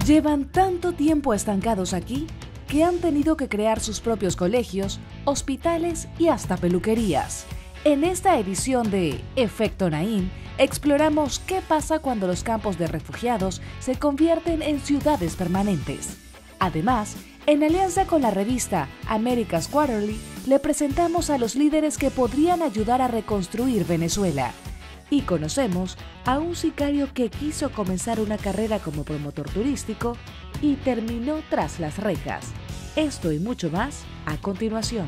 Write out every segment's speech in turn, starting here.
Llevan tanto tiempo estancados aquí que han tenido que crear sus propios colegios, hospitales y hasta peluquerías. En esta edición de Efecto Naim, exploramos qué pasa cuando los campos de refugiados se convierten en ciudades permanentes. Además, en alianza con la revista America's Quarterly, le presentamos a los líderes que podrían ayudar a reconstruir Venezuela. Y conocemos a un sicario que quiso comenzar una carrera como promotor turístico y terminó tras las rejas. Esto y mucho más a continuación.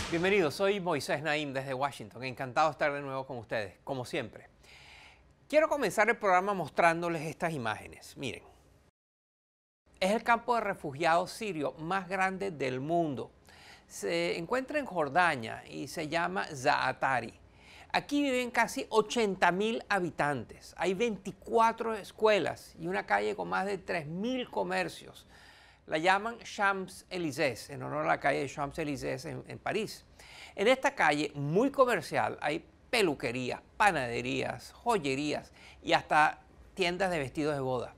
Bienvenidos, soy Moisés Naim desde Washington. Encantado de estar de nuevo con ustedes, como siempre. Quiero comenzar el programa mostrándoles estas imágenes. Miren, es el campo de refugiados sirio más grande del mundo. Se encuentra en Jordania y se llama Zaatari. Aquí viven casi 80.000 habitantes. Hay 24 escuelas y una calle con más de 3.000 comercios. La llaman Champs-Élysées, en honor a la calle de Champs-Élysées en París. En esta calle muy comercial hay peluquerías, panaderías, joyerías y hasta tiendas de vestidos de boda.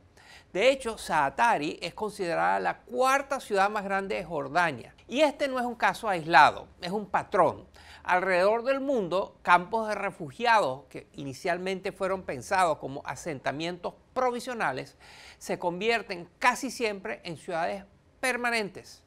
De hecho, Zaatari es considerada la cuarta ciudad más grande de Jordania. Y este no es un caso aislado, es un patrón. Alrededor del mundo, campos de refugiados que inicialmente fueron pensados como asentamientos provisionales, se convierten casi siempre en ciudades permanentes.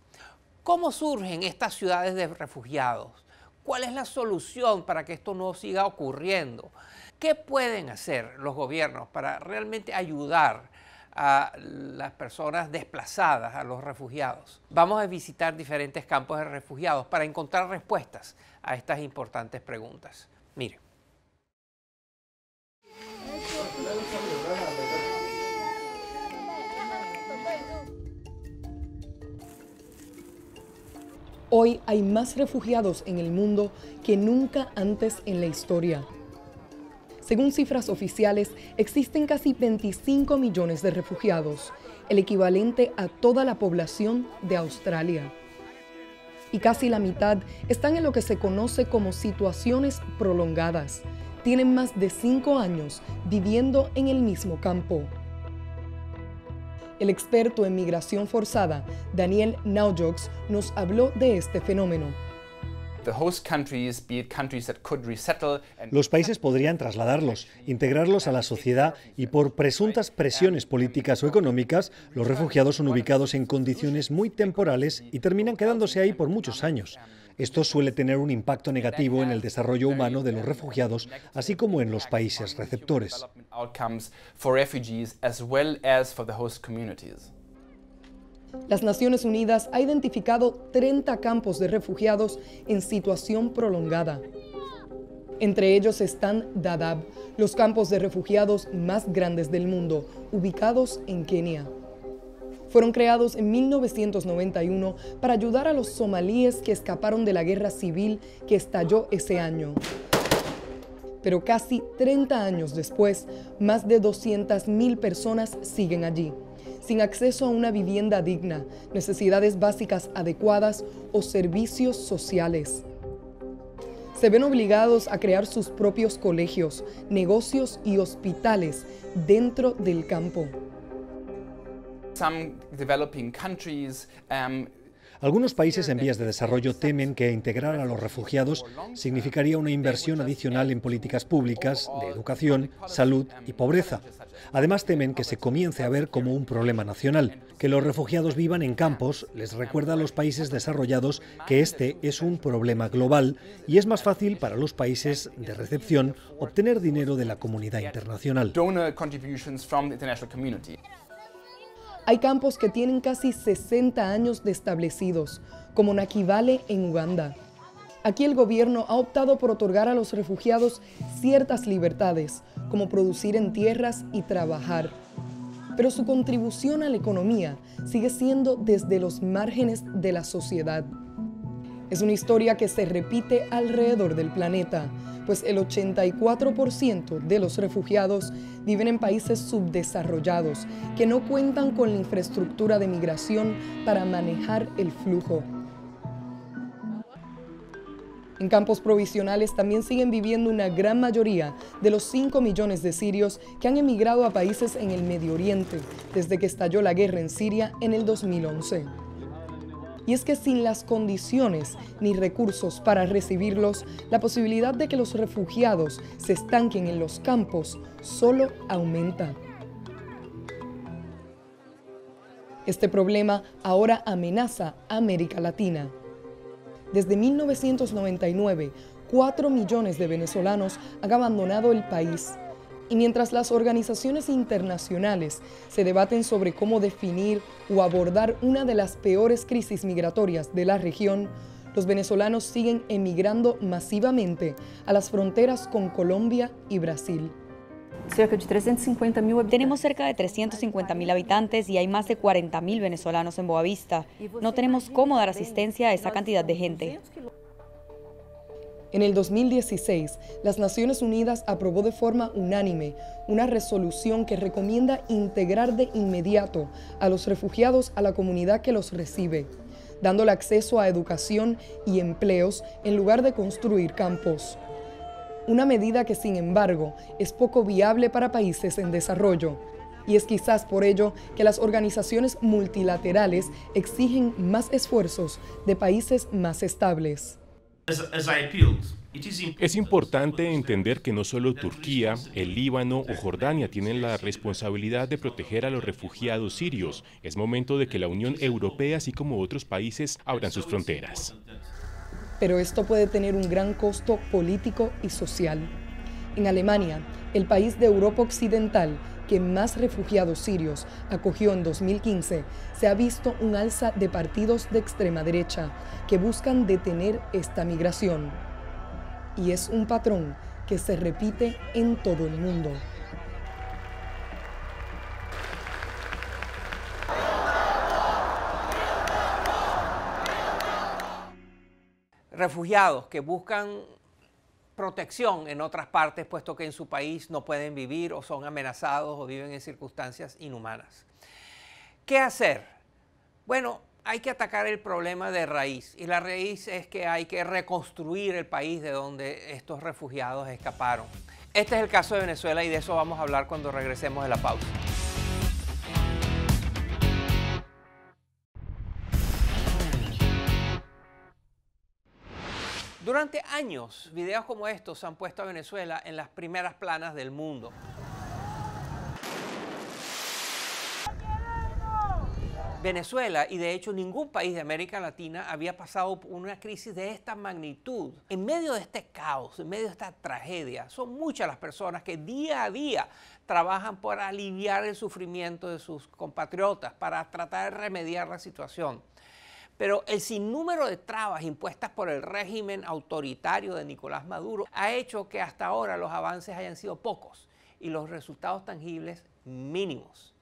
¿Cómo surgen estas ciudades de refugiados? ¿Cuál es la solución para que esto no siga ocurriendo? ¿Qué pueden hacer los gobiernos para realmente ayudar a las personas desplazadas, a los refugiados? Vamos a visitar diferentes campos de refugiados para encontrar respuestas a estas importantes preguntas. Miren. Hoy hay más refugiados en el mundo que nunca antes en la historia. Según cifras oficiales, existen casi 25 millones de refugiados, el equivalente a toda la población de Australia. Y casi la mitad están en lo que se conoce como situaciones prolongadas. Tienen más de 5 años viviendo en el mismo campo. El experto en migración forzada, Daniel Naujoks, nos habló de este fenómeno. Los países podrían trasladarlos, integrarlos a la sociedad y por presuntas presiones políticas o económicas, los refugiados son ubicados en condiciones muy temporales y terminan quedándose ahí por muchos años. Esto suele tener un impacto negativo en el desarrollo humano de los refugiados, así como en los países receptores. Las Naciones Unidas ha identificado 30 campos de refugiados en situación prolongada. Entre ellos están Dadaab, los campos de refugiados más grandes del mundo, ubicados en Kenia. Fueron creados en 1991 para ayudar a los somalíes que escaparon de la guerra civil que estalló ese año. Pero casi 30 años después, más de 200.000 personas siguen allí, sin acceso a una vivienda digna, necesidades básicas adecuadas o servicios sociales. Se ven obligados a crear sus propios colegios, negocios y hospitales dentro del campo. Algunos países en vías de desarrollo temen que integrar a los refugiados significaría una inversión adicional en políticas públicas, de educación, salud y pobreza. Además temen que se comience a ver como un problema nacional. Que los refugiados vivan en campos les recuerda a los países desarrollados que este es un problema global y es más fácil para los países de recepción obtener dinero de la comunidad internacional. Hay campos que tienen casi 60 años de establecidos, como Nakivale en Uganda. Aquí el gobierno ha optado por otorgar a los refugiados ciertas libertades, como producir en tierras y trabajar. Pero su contribución a la economía sigue siendo desde los márgenes de la sociedad. Es una historia que se repite alrededor del planeta, pues el 84% de los refugiados viven en países subdesarrollados que no cuentan con la infraestructura de migración para manejar el flujo. En campos provisionales también siguen viviendo una gran mayoría de los 5 millones de sirios que han emigrado a países en el Medio Oriente desde que estalló la guerra en Siria en el 2011. Y es que sin las condiciones ni recursos para recibirlos, la posibilidad de que los refugiados se estanquen en los campos solo aumenta. Este problema ahora amenaza a América Latina. Desde 1999, 4 millones de venezolanos han abandonado el país. Y mientras las organizaciones internacionales se debaten sobre cómo definir o abordar una de las peores crisis migratorias de la región, los venezolanos siguen emigrando masivamente a las fronteras con Colombia y Brasil. Tenemos cerca de 350.000 habitantes y hay más de 40.000 venezolanos en Boavista. No tenemos cómo dar asistencia a esa cantidad de gente. En el 2016, las Naciones Unidas aprobó de forma unánime una resolución que recomienda integrar de inmediato a los refugiados a la comunidad que los recibe, dándole acceso a educación y empleos en lugar de construir campos. Una medida que, sin embargo, es poco viable para países en desarrollo. Y es quizás por ello que las organizaciones multilaterales exigen más esfuerzos de países más estables. Es importante entender que no solo Turquía, el Líbano o Jordania tienen la responsabilidad de proteger a los refugiados sirios. Es momento de que la Unión Europea, así como otros países, abran sus fronteras. Pero esto puede tener un gran costo político y social. En Alemania, el país de Europa Occidental que más refugiados sirios acogió en 2015, se ha visto un alza de partidos de extrema derecha que buscan detener esta migración. Y es un patrón que se repite en todo el mundo. Refugiados que buscan protección en otras partes, puesto que en su país no pueden vivir o son amenazados o viven en circunstancias inhumanas. ¿Qué hacer? Bueno, hay que atacar el problema de raíz, y la raíz es que hay que reconstruir el país de donde estos refugiados escaparon. Este es el caso de Venezuela y de eso vamos a hablar cuando regresemos de la pausa. Durante años, videos como estos han puesto a Venezuela en las primeras planas del mundo. Venezuela, y de hecho ningún país de América Latina, había pasado por una crisis de esta magnitud. En medio de este caos, en medio de esta tragedia, son muchas las personas que día a día trabajan por aliviar el sufrimiento de sus compatriotas, para tratar de remediar la situación. Pero el sinnúmero de trabas impuestas por el régimen autoritario de Nicolás Maduro ha hecho que hasta ahora los avances hayan sido pocos y los resultados tangibles mínimos.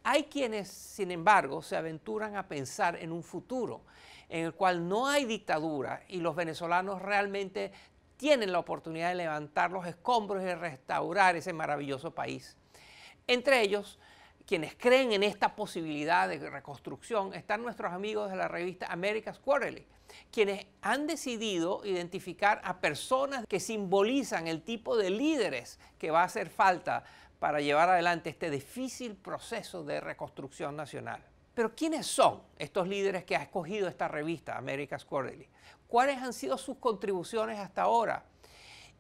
Hay quienes, sin embargo, se aventuran a pensar en un futuro en el cual no hay dictadura y los venezolanos realmente tienen la oportunidad de levantar los escombros y de restaurar ese maravilloso país. Entre ellos, quienes creen en esta posibilidad de reconstrucción están nuestros amigos de la revista America's Quarterly, quienes han decidido identificar a personas que simbolizan el tipo de líderes que va a hacer falta para llevar adelante este difícil proceso de reconstrucción nacional. Pero ¿quiénes son estos líderes que ha escogido esta revista America's Quarterly? ¿Cuáles han sido sus contribuciones hasta ahora?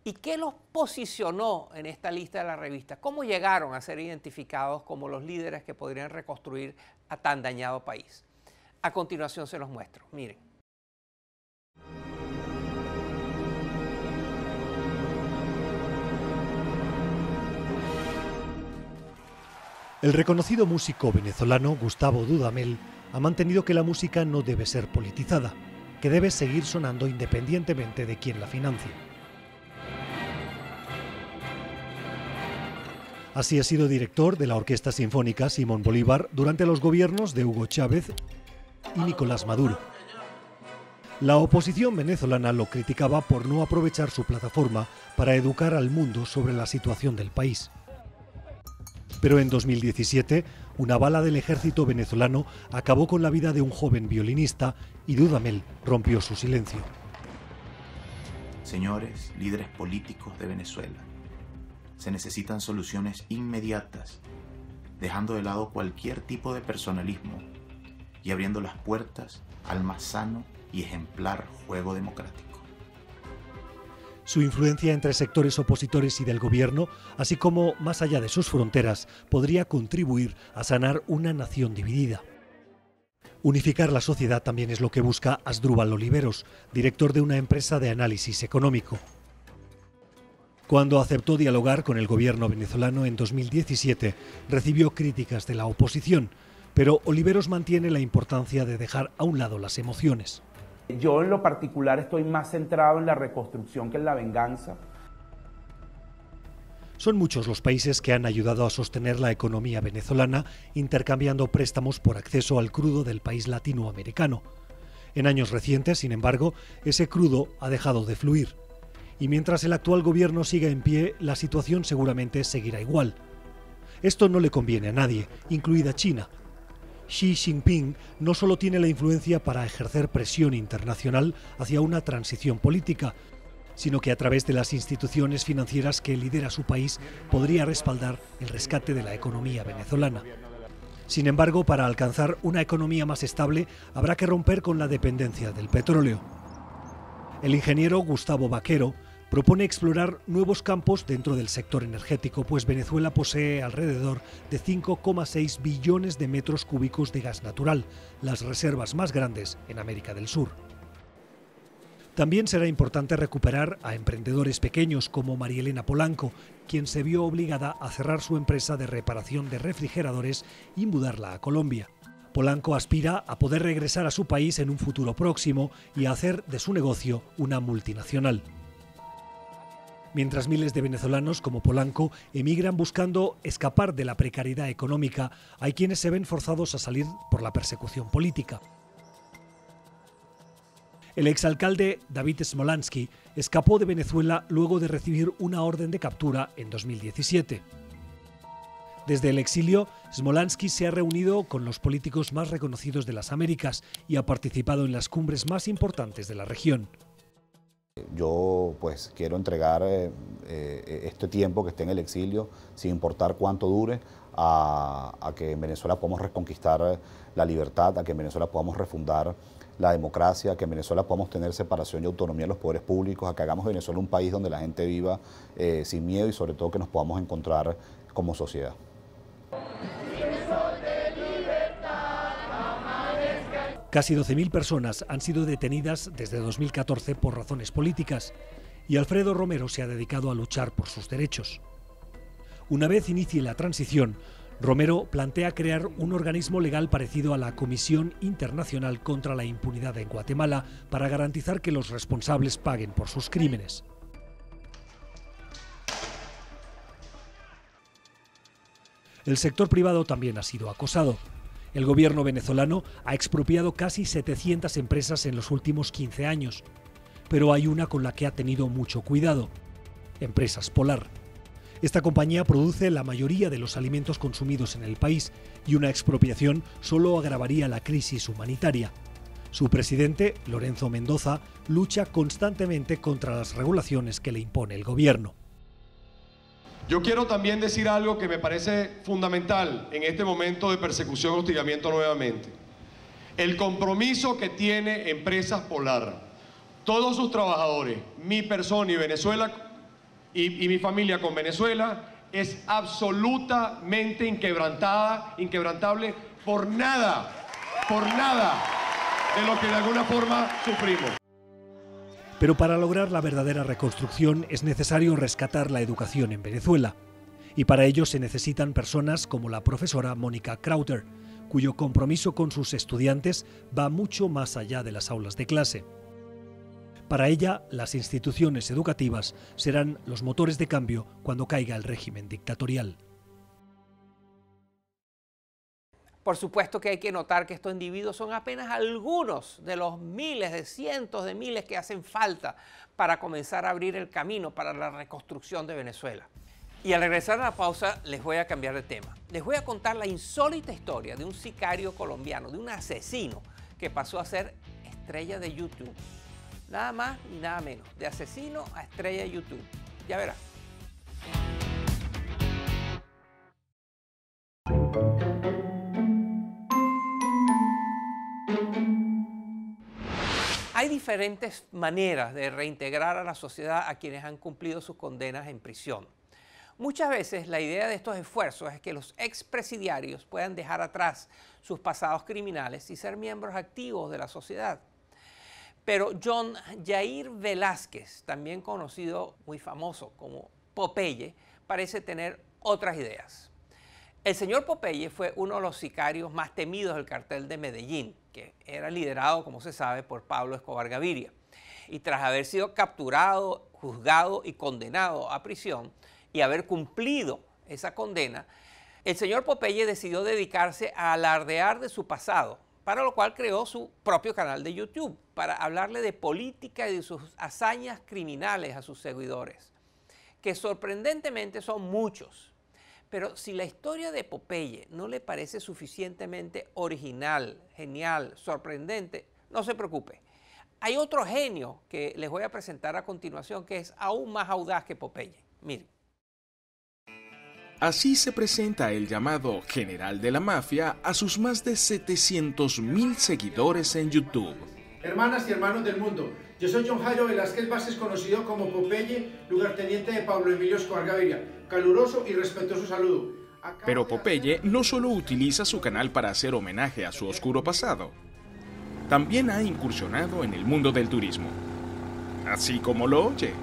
¿Y qué los posicionó en esta lista de la revista? ¿Cómo llegaron a ser identificados como los líderes que podrían reconstruir a tan dañado país? A continuación se los muestro. Miren. El reconocido músico venezolano Gustavo Dudamel ha mantenido que la música no debe ser politizada, que debe seguir sonando independientemente de quién la financie. Así ha sido director de la Orquesta Sinfónica Simón Bolívar durante los gobiernos de Hugo Chávez y Nicolás Maduro. La oposición venezolana lo criticaba por no aprovechar su plataforma para educar al mundo sobre la situación del país. Pero en 2017, una bala del ejército venezolano acabó con la vida de un joven violinista y Dudamel rompió su silencio. Señores líderes políticos de Venezuela, se necesitan soluciones inmediatas, dejando de lado cualquier tipo de personalismo y abriendo las puertas al más sano y ejemplar juego democrático. Su influencia entre sectores opositores y del gobierno, así como más allá de sus fronteras, podría contribuir a sanar una nación dividida. Unificar la sociedad también es lo que busca Asdrúbal Oliveros, director de una empresa de análisis económico. Cuando aceptó dialogar con el gobierno venezolano en 2017, recibió críticas de la oposición, pero Oliveros mantiene la importancia de dejar a un lado las emociones. Yo en lo particular estoy más centrado en la reconstrucción que en la venganza. Son muchos los países que han ayudado a sostener la economía venezolana intercambiando préstamos por acceso al crudo del país latinoamericano. En años recientes, sin embargo, ese crudo ha dejado de fluir. Y mientras el actual gobierno siga en pie, la situación seguramente seguirá igual. Esto no le conviene a nadie, incluida China. Xi Jinping no solo tiene la influencia para ejercer presión internacional hacia una transición política, sino que a través de las instituciones financieras que lidera su país podría respaldar el rescate de la economía venezolana. Sin embargo, para alcanzar una economía más estable, habrá que romper con la dependencia del petróleo. El ingeniero Gustavo Vaquero propone explorar nuevos campos dentro del sector energético, pues Venezuela posee alrededor de 5,6 billones de metros cúbicos de gas natural, las reservas más grandes en América del Sur. También será importante recuperar a emprendedores pequeños como María Elena Polanco, quien se vio obligada a cerrar su empresa de reparación de refrigeradores y mudarla a Colombia. Polanco aspira a poder regresar a su país en un futuro próximo y a hacer de su negocio una multinacional. Mientras miles de venezolanos como Polanco emigran buscando escapar de la precariedad económica, hay quienes se ven forzados a salir por la persecución política. El exalcalde David Smolansky escapó de Venezuela luego de recibir una orden de captura en 2017. Desde el exilio, Smolansky se ha reunido con los políticos más reconocidos de las Américas y ha participado en las cumbres más importantes de la región. Yo pues quiero entregar este tiempo que esté en el exilio, sin importar cuánto dure, a que en Venezuela podamos reconquistar la libertad, a que en Venezuela podamos refundar la democracia, a que en Venezuela podamos tener separación y autonomía de los poderes públicos, a que hagamos de Venezuela un país donde la gente viva sin miedo y sobre todo que nos podamos encontrar como sociedad. Casi 12.000 personas han sido detenidas desde 2014 por razones políticas y Alfredo Romero se ha dedicado a luchar por sus derechos. Una vez inicie la transición, Romero plantea crear un organismo legal parecido a la Comisión Internacional contra la Impunidad en Guatemala para garantizar que los responsables paguen por sus crímenes. El sector privado también ha sido acosado. El gobierno venezolano ha expropiado casi 700 empresas en los últimos 15 años, pero hay una con la que ha tenido mucho cuidado: Empresas Polar. Esta compañía produce la mayoría de los alimentos consumidos en el país y una expropiación solo agravaría la crisis humanitaria. Su presidente, Lorenzo Mendoza, lucha constantemente contra las regulaciones que le impone el gobierno. Yo quiero también decir algo que me parece fundamental en este momento de persecución y hostigamiento nuevamente. El compromiso que tiene Empresas Polar, todos sus trabajadores, mi persona y Venezuela y mi familia con Venezuela es absolutamente inquebrantable por nada de lo que de alguna forma sufrimos. Pero para lograr la verdadera reconstrucción es necesario rescatar la educación en Venezuela. Y para ello se necesitan personas como la profesora Mónica Krauter, cuyo compromiso con sus estudiantes va mucho más allá de las aulas de clase. Para ella, las instituciones educativas serán los motores de cambio cuando caiga el régimen dictatorial. Por supuesto que hay que notar que estos individuos son apenas algunos de los miles, de cientos de miles que hacen falta para comenzar a abrir el camino para la reconstrucción de Venezuela. Y al regresar a la pausa les voy a cambiar de tema. Les voy a contar la insólita historia de un sicario colombiano, de un asesino que pasó a ser estrella de YouTube. Nada más ni nada menos, de asesino a estrella de YouTube. Ya verás. Hay diferentes maneras de reintegrar a la sociedad a quienes han cumplido sus condenas en prisión. Muchas veces la idea de estos esfuerzos es que los expresidiarios puedan dejar atrás sus pasados criminales y ser miembros activos de la sociedad. Pero John Jair Velázquez, también conocido, muy famoso como Popeye, parece tener otras ideas. El señor Popeye fue uno de los sicarios más temidos del cartel de Medellín, que era liderado, como se sabe, por Pablo Escobar Gaviria. Y tras haber sido capturado, juzgado y condenado a prisión y haber cumplido esa condena, el señor Popeye decidió dedicarse a alardear de su pasado, para lo cual creó su propio canal de YouTube, para hablarle de política y de sus hazañas criminales a sus seguidores, que sorprendentemente son muchos. Pero si la historia de Popeye no le parece suficientemente original, genial, sorprendente, no se preocupe. Hay otro genio que les voy a presentar a continuación que es aún más audaz que Popeye. Miren. Así se presenta el llamado general de la mafia a sus más de 700.000 seguidores en YouTube. Hermanas y hermanos del mundo, yo soy John Jairo Velázquez Vázquez, conocido como Popeye, lugarteniente de Pablo Emilio Escobar Gaviria. Caluroso y respetuoso saludo. Pero Popeye no solo utiliza su canal para hacer homenaje a su oscuro pasado, también ha incursionado en el mundo del turismo. Así como lo oye.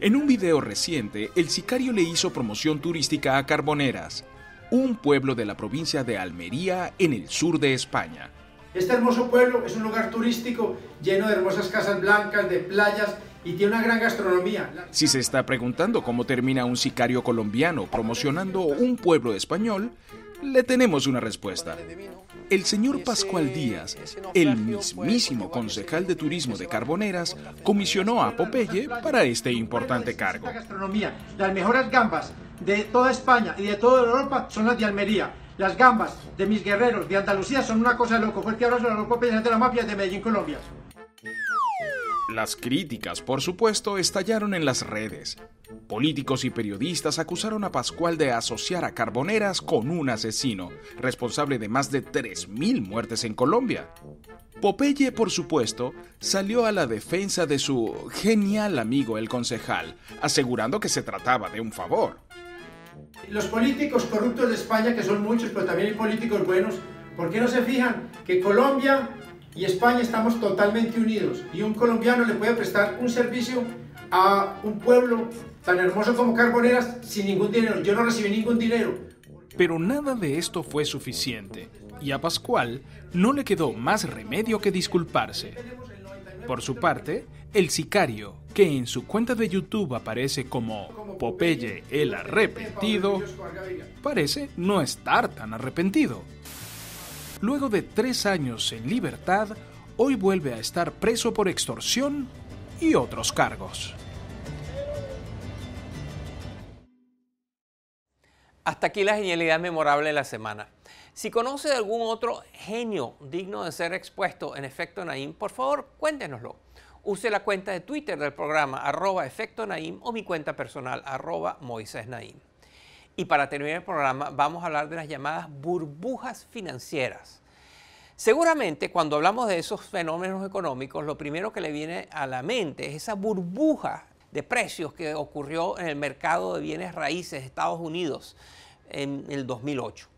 En un video reciente, el sicario le hizo promoción turística a Carboneras, un pueblo de la provincia de Almería en el sur de España. Este hermoso pueblo es un lugar turístico lleno de hermosas casas blancas, de playas y tiene una gran gastronomía. Si se está preguntando cómo termina un sicario colombiano promocionando un pueblo español, le tenemos una respuesta. El señor Pascual Díaz, el mismísimo concejal de turismo de Carboneras, comisionó a Popeye para este importante cargo. Las mejores gambas de toda España y de toda Europa son las de Almería. Las gambas de mis guerreros de Andalucía son una cosa de loco. Fuerte abrazo a los Popeye de la mafia de Medellín, Colombia. Las críticas, por supuesto, estallaron en las redes. Políticos y periodistas acusaron a Pascual de asociar a Carboneras con un asesino, responsable de más de 3.000 muertes en Colombia. Popeye, por supuesto, salió a la defensa de su genial amigo el concejal, asegurando que se trataba de un favor. Los políticos corruptos de España, que son muchos, pero también hay políticos buenos, ¿por qué no se fijan que Colombia y España estamos totalmente unidos y un colombiano le puede prestar un servicio a un pueblo tan hermoso como Carboneras sin ningún dinero? Yo no recibí ningún dinero. Pero nada de esto fue suficiente y a Pascual no le quedó más remedio que disculparse. Por su parte, el sicario, que en su cuenta de YouTube aparece como Popeye el Arrepentido, parece no estar tan arrepentido. Luego de 3 años en libertad, hoy vuelve a estar preso por extorsión y otros cargos. Hasta aquí la genialidad memorable de la semana. Si conoce de algún otro genio digno de ser expuesto en Efecto Naim, por favor, cuéntenoslo. Use la cuenta de Twitter del programa @EfectoNaim o mi cuenta personal @MoisésNaim. Y para terminar el programa vamos a hablar de las llamadas burbujas financieras. Seguramente cuando hablamos de esos fenómenos económicos, lo primero que le viene a la mente es esa burbuja de precios que ocurrió en el mercado de bienes raíces de Estados Unidos en el 2008.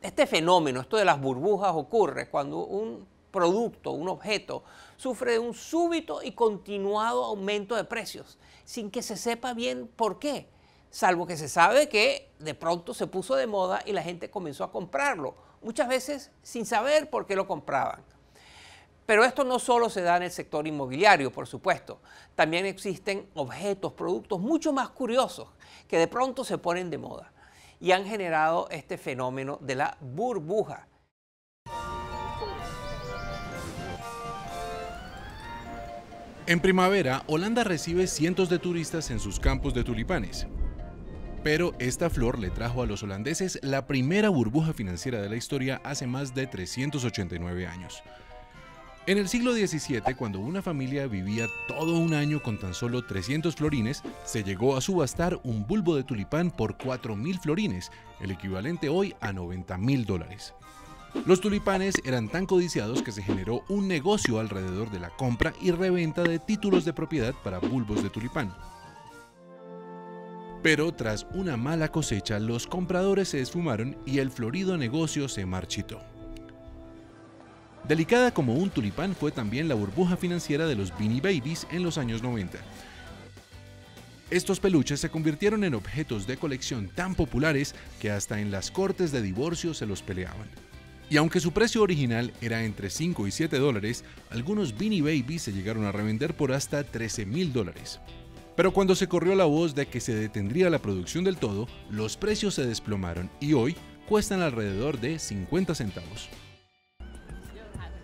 Este fenómeno, esto de las burbujas, ocurre cuando un producto, un objeto, sufre de un súbito y continuado aumento de precios, sin que se sepa bien por qué. Salvo que se sabe que de pronto se puso de moda y la gente comenzó a comprarlo, muchas veces sin saber por qué lo compraban. Pero esto no solo se da en el sector inmobiliario, por supuesto. También existen objetos, productos mucho más curiosos que de pronto se ponen de moda. y han generado este fenómeno de la burbuja. En primavera, Holanda recibe cientos de turistas en sus campos de tulipanes. Pero esta flor le trajo a los holandeses la primera burbuja financiera de la historia hace más de 389 años. En el siglo XVII, cuando una familia vivía todo un año con tan solo 300 florines, se llegó a subastar un bulbo de tulipán por 4.000 florines, el equivalente hoy a $90.000. Los tulipanes eran tan codiciados que se generó un negocio alrededor de la compra y reventa de títulos de propiedad para bulbos de tulipán. Pero tras una mala cosecha, los compradores se esfumaron y el florido negocio se marchitó. Delicada como un tulipán fue también la burbuja financiera de los Beanie Babies en los años 90. Estos peluches se convirtieron en objetos de colección tan populares que hasta en las cortes de divorcio se los peleaban. Y aunque su precio original era entre $5 y $7, algunos Beanie Babies se llegaron a revender por hasta $13.000. Pero cuando se corrió la voz de que se detendría la producción del todo, los precios se desplomaron y hoy cuestan alrededor de 50 centavos.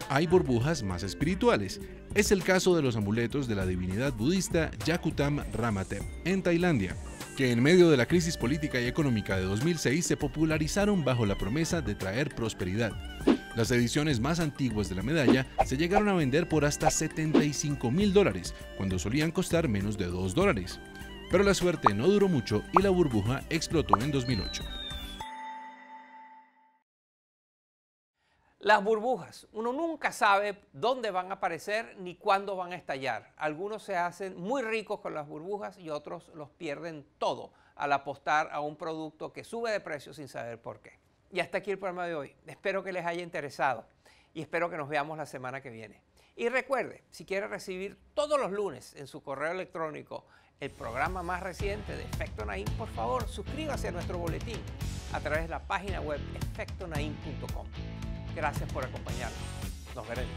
Hay burbujas más espirituales. Es el caso de los amuletos de la divinidad budista Yakutam Ramatep en Tailandia, que en medio de la crisis política y económica de 2006 se popularizaron bajo la promesa de traer prosperidad. Las ediciones más antiguas de la medalla se llegaron a vender por hasta $75.000, cuando solían costar menos de $2. Pero la suerte no duró mucho y la burbuja explotó en 2008. Las burbujas, uno nunca sabe dónde van a aparecer ni cuándo van a estallar. Algunos se hacen muy ricos con las burbujas y otros los pierden todo al apostar a un producto que sube de precio sin saber por qué. Y hasta aquí el programa de hoy. Espero que les haya interesado y espero que nos veamos la semana que viene. Y recuerde, si quiere recibir todos los lunes en su correo electrónico el programa más reciente de Efecto Naim, por favor, suscríbase a nuestro boletín a través de la página web efectonaim.com. Gracias por acompañarnos. Nos veremos.